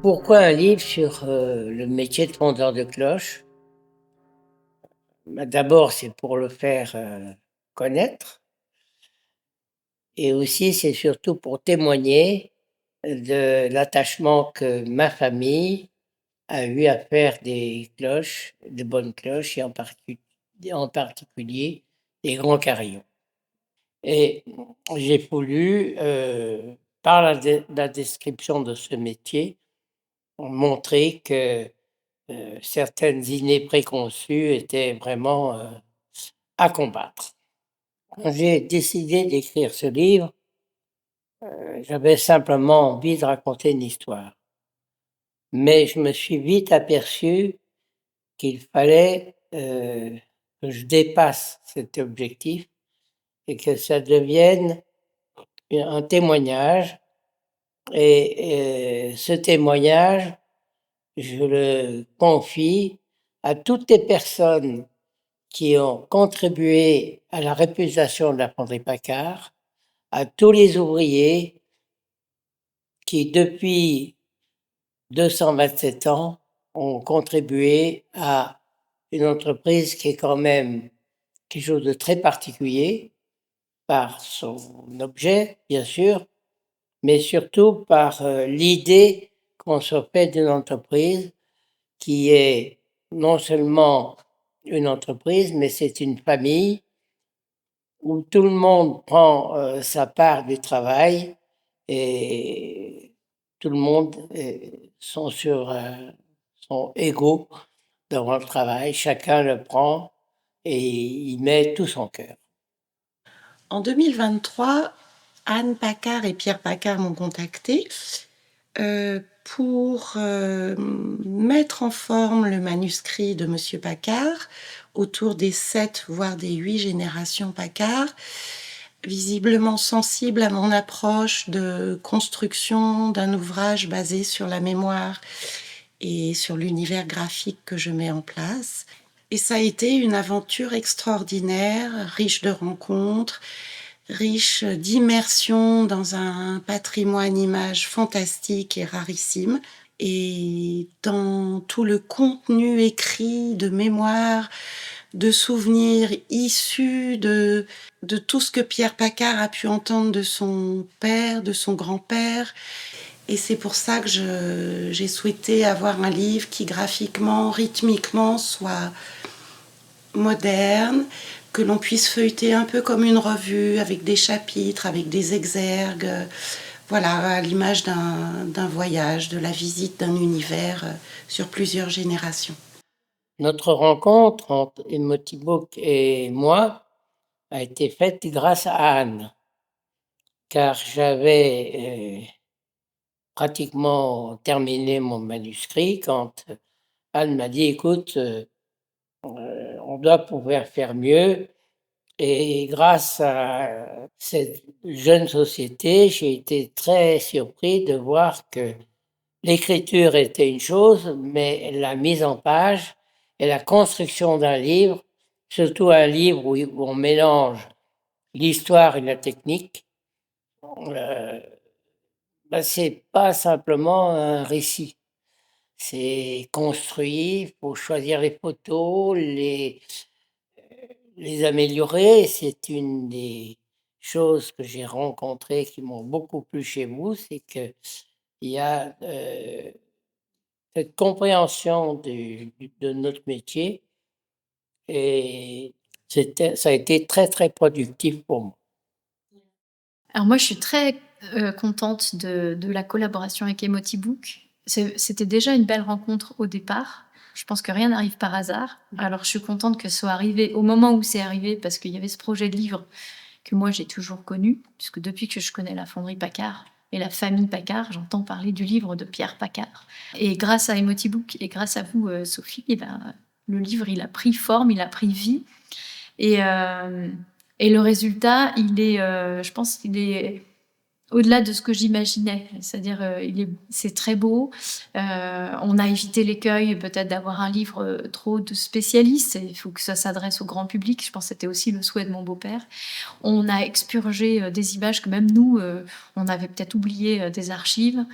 Pourquoi un livre sur le métier de fondeur de cloches? D'abord, c'est pour le faire connaître, et aussi c'est surtout pour témoigner de l'attachement que ma famille a eu à faire des cloches, de bonnes cloches, et en particulier des grands carillons. Et j'ai voulu, par la description de ce métier, montrer que certaines idées préconçues étaient vraiment à combattre. Quand j'ai décidé d'écrire ce livre, j'avais simplement envie de raconter une histoire. Mais je me suis vite aperçu qu'il fallait que je dépasse cet objectif et que ça devienne un témoignage. Et ce témoignage, je le confie à toutes les personnes qui ont contribué à la réputation de la fonderie Paccard, à tous les ouvriers qui, depuis 227 ans, ont contribué à une entreprise qui est quand même quelque chose de très particulier par son objet, bien sûr, mais surtout par l'idée qu'on se fait d'une entreprise qui est non seulement une entreprise, mais c'est une famille où tout le monde prend sa part du travail et tout le monde sont égaux devant le travail, chacun le prend et il met tout son cœur. En 2023, Anne Paccard et Pierre Paccard m'ont contacté pour mettre en forme le manuscrit de Monsieur Paccard autour des 7 voire des 8 générations Paccard, visiblement sensible à mon approche de construction d'un ouvrage basé sur la mémoire et sur l'univers graphique que je mets en place. Et ça a été une aventure extraordinaire, riche de rencontres, riche d'immersion dans un patrimoine image fantastique et rarissime. Et dans tout le contenu écrit de mémoire, de souvenirs issus de tout ce que Pierre Paccard a pu entendre de son père, de son grand-père. Et c'est pour ça que j'ai souhaité avoir un livre qui graphiquement, rythmiquement soit moderne, que l'on puisse feuilleter un peu comme une revue, avec des chapitres, avec des exergues, voilà, à l'image d'un voyage, de la visite d'un univers sur plusieurs générations. Notre rencontre entre Emotibook et moi a été faite grâce à Anne, car j'avais pratiquement terminé mon manuscrit quand Anne m'a dit: «Écoute, on doit pouvoir faire mieux». Et grâce à cette jeune société, j'ai été très surpris de voir que l'écriture était une chose, mais la mise en page et la construction d'un livre, surtout un livre où on mélange l'histoire et la technique, euh, c'est pas simplement un récit. C'est construit, il faut choisir les photos, les améliorer. C'est une des choses que j'ai rencontrées qui m'ont beaucoup plu chez vous, c'est qu'il y a cette compréhension de notre métier et ça a été très, très productif pour moi. Alors moi, je suis très, contente de la collaboration avec Emotibook. C'était déjà une belle rencontre au départ. Je pense que rien n'arrive par hasard. Alors je suis contente que ce soit arrivé au moment où c'est arrivé parce qu'il y avait ce projet de livre que moi j'ai toujours connu, puisque depuis que je connais la fonderie Paccard et la famille Paccard, j'entends parler du livre de Pierre Paccard. Et grâce à Emotibook et grâce à vous, Sophie, eh ben, le livre, il a pris forme, il a pris vie et hem et le résultat, il est, je pense qu'il est au-delà de ce que j'imaginais. C'est-à-dire, c'est très beau. On a évité l'écueil peut-être d'avoir un livre trop de spécialistes. Il faut que ça s'adresse au grand public. Je pense que c'était aussi le souhait de mon beau-père. On a expurgé des images que même nous, on avait peut-être oubliées des archives.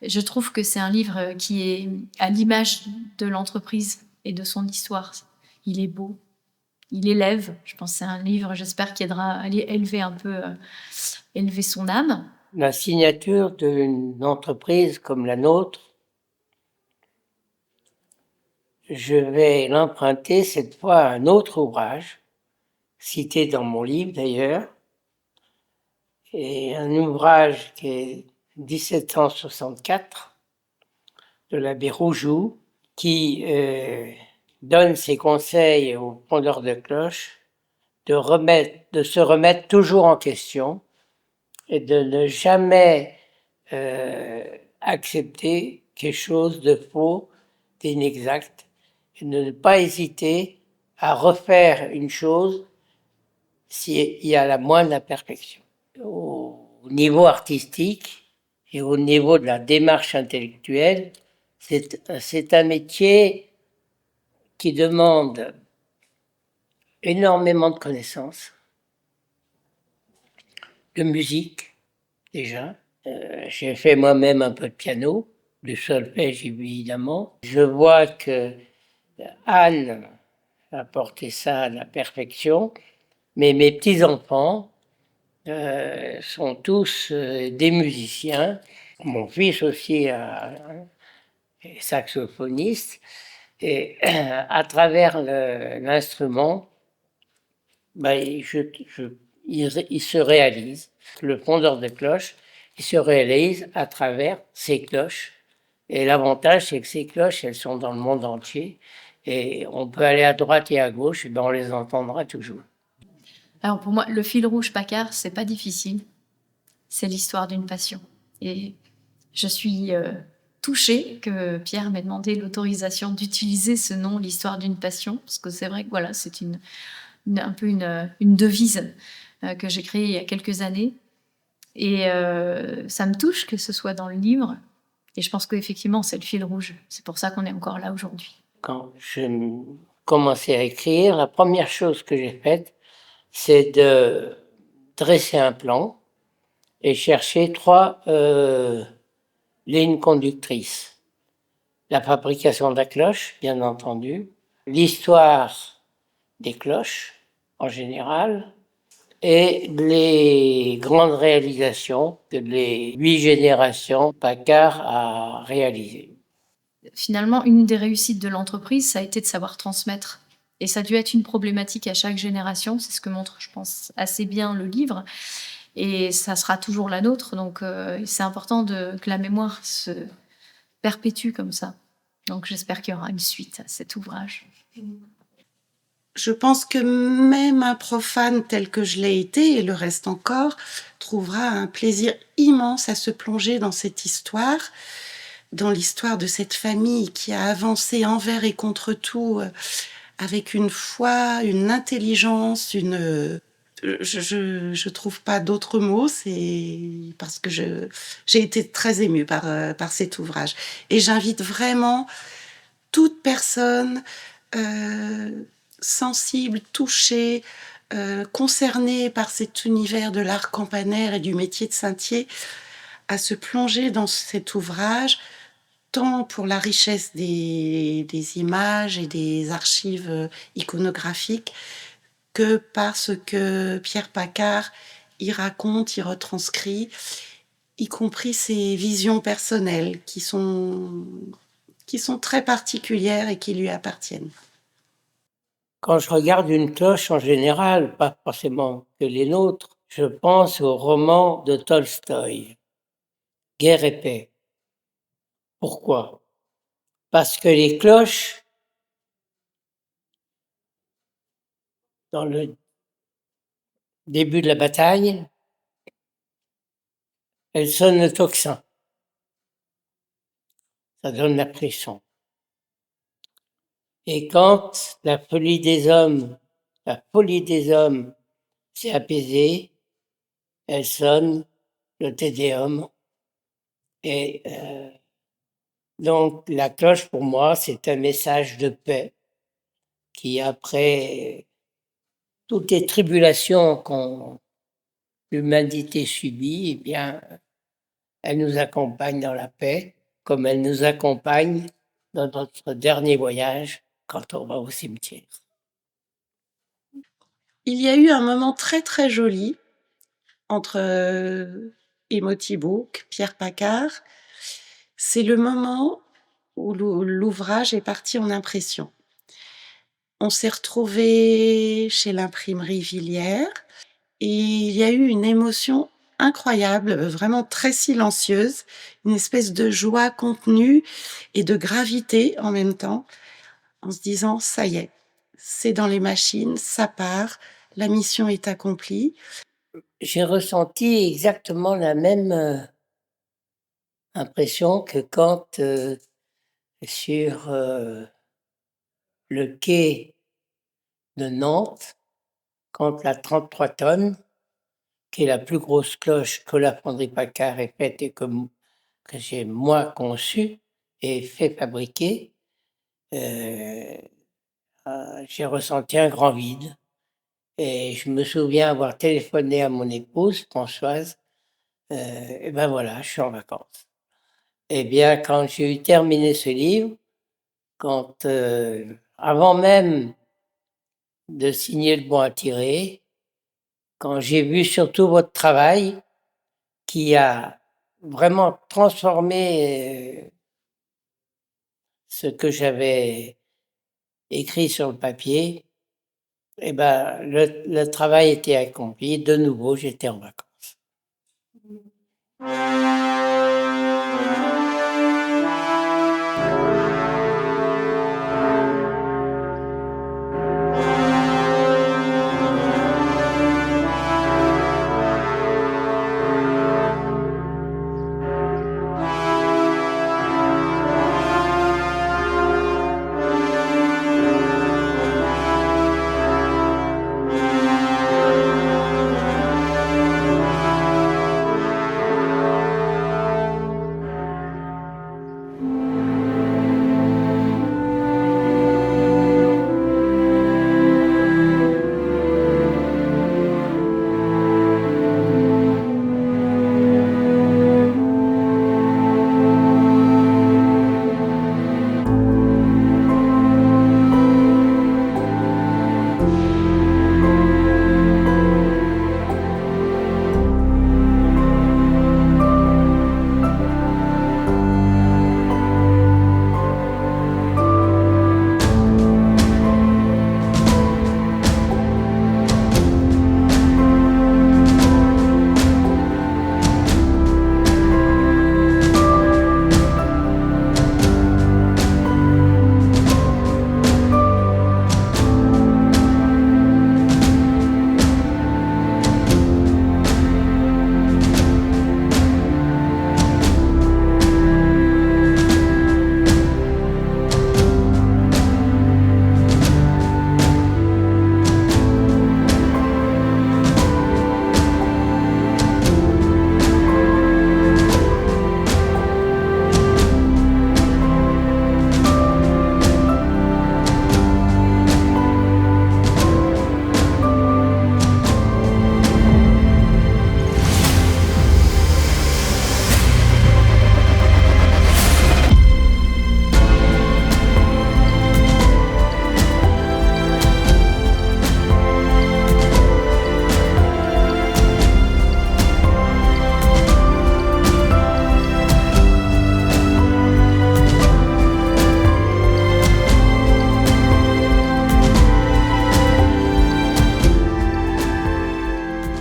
Je trouve que c'est un livre qui est à l'image de l'entreprise et de son histoire. Il est beau, il élève. Je pense que c'est un livre, j'espère, qui aidera à élever un peu, élever son âme. La signature d'une entreprise comme la nôtre, je vais l'emprunter cette fois à un autre ouvrage, cité dans mon livre d'ailleurs, et un ouvrage qui est 1764 de l'abbé Roujoux, qui donne ses conseils aux pondeurs de cloches de se remettre toujours en question et de ne jamais accepter quelque chose de faux, d'inexact, et de ne pas hésiter à refaire une chose s'il y a la moindre imperfection. Au niveau artistique et au niveau de la démarche intellectuelle, c'est un métier qui demande énormément de connaissances, de musique déjà. J'ai fait moi-même un peu de piano, du solfège évidemment. Je vois que Anne a porté ça à la perfection, mais mes petits-enfants sont tous des musiciens. Mon fils aussi est saxophoniste. Et à travers l'instrument, ben, il se réalise. Le fondeur de cloches, il se réalise à travers ces cloches. Et l'avantage, c'est que ces cloches, elles sont dans le monde entier. Et on peut aller à droite et à gauche, et ben on les entendra toujours. Alors pour moi, le fil rouge Paccard, c'est pas difficile. C'est l'histoire d'une passion. Et je suis touchée que Pierre m'ait demandé l'autorisation d'utiliser ce nom, l'histoire d'une passion, parce que c'est vrai que voilà, c'est un peu une devise que j'ai créée il y a quelques années. Et ça me touche que ce soit dans le livre. Et je pense qu'effectivement, c'est le fil rouge. C'est pour ça qu'on est encore là aujourd'hui. Quand j'ai commencé à écrire, la première chose que j'ai faite, c'est de dresser un plan et chercher 3 lignes conductrices. La fabrication de la cloche, bien entendu, l'histoire des cloches en général, et les grandes réalisations que les 8 générations Paccard a réalisées. Finalement, une des réussites de l'entreprise, ça a été de savoir transmettre. Et ça a dû être une problématique à chaque génération. C'est ce que montre, je pense, assez bien le livre. Et ça sera toujours la nôtre. Donc, c'est important que la mémoire se perpétue comme ça. Donc, j'espère qu'il y aura une suite à cet ouvrage. Je pense que même un profane tel que je l'ai été, et le reste encore, trouvera un plaisir immense à se plonger dans cette histoire, dans l'histoire de cette famille qui a avancé envers et contre tout, avec une foi, une intelligence, je trouve pas d'autres mots, c'est parce que j'ai été très émue par cet ouvrage. Et j'invite vraiment toute personne sensible, touchée, concernée par cet univers de l'art campanaire et du métier de saintier, à se plonger dans cet ouvrage, tant pour la richesse des images et des archives iconographiques, que parce que Pierre Paccard y raconte, y retranscrit, y compris ses visions personnelles qui sont très particulières et qui lui appartiennent. Quand je regarde une cloche en général, pas forcément que les nôtres, je pense au roman de Tolstoï, Guerre et paix. Pourquoi? Parce que les cloches, dans le début de la bataille, elles sonnent le tocsin. Ça donne la frisson. Et quand la folie des hommes s'est apaisée, elles sonnent le Te Deum. Et donc la cloche, pour moi, c'est un message de paix qui, après toutes les tribulations qu'on l'humanité subit, eh bien, elle nous accompagne dans la paix. comme elle nous accompagne dans notre dernier voyage quand on va au cimetière. Il y a eu un moment très très joli entre Emoty Book, Pierre Paccard. C'est le moment où l'ouvrage est parti en impression. On s'est retrouvés chez l'imprimerie Villiers et il y a eu une émotion incroyable, vraiment très silencieuse, une espèce de joie contenue et de gravité en même temps, en se disant ça y est, c'est dans les machines, ça part, la mission est accomplie. J'ai ressenti exactement la même impression que quand sur le quai de Nantes, quand la 33 tonnes, qui est la plus grosse cloche que la fonderie Paccard ait faite et que j'ai moi conçue et fait fabriquer, j'ai ressenti un grand vide. Et je me souviens avoir téléphoné à mon épouse, Françoise, et ben voilà, je suis en vacances. Eh bien, quand j'ai eu terminé ce livre, quand, avant même de signer le bon à tirer, quand j'ai vu surtout votre travail qui a vraiment transformé ce que j'avais écrit sur le papier, eh ben, le travail était accompli. De nouveau, j'étais en vacances.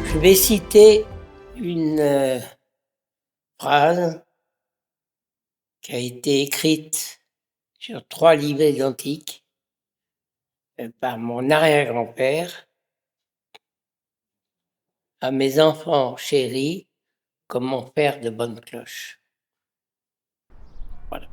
Je vais citer une phrase qui a été écrite sur 3 livres identiques par mon arrière-grand-père à mes enfants chéris, comment faire de bonnes cloches. Voilà.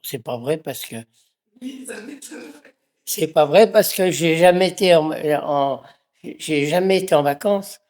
C'est pas vrai parce que c'est pas vrai parce que j'ai jamais été J'ai jamais été en vacances,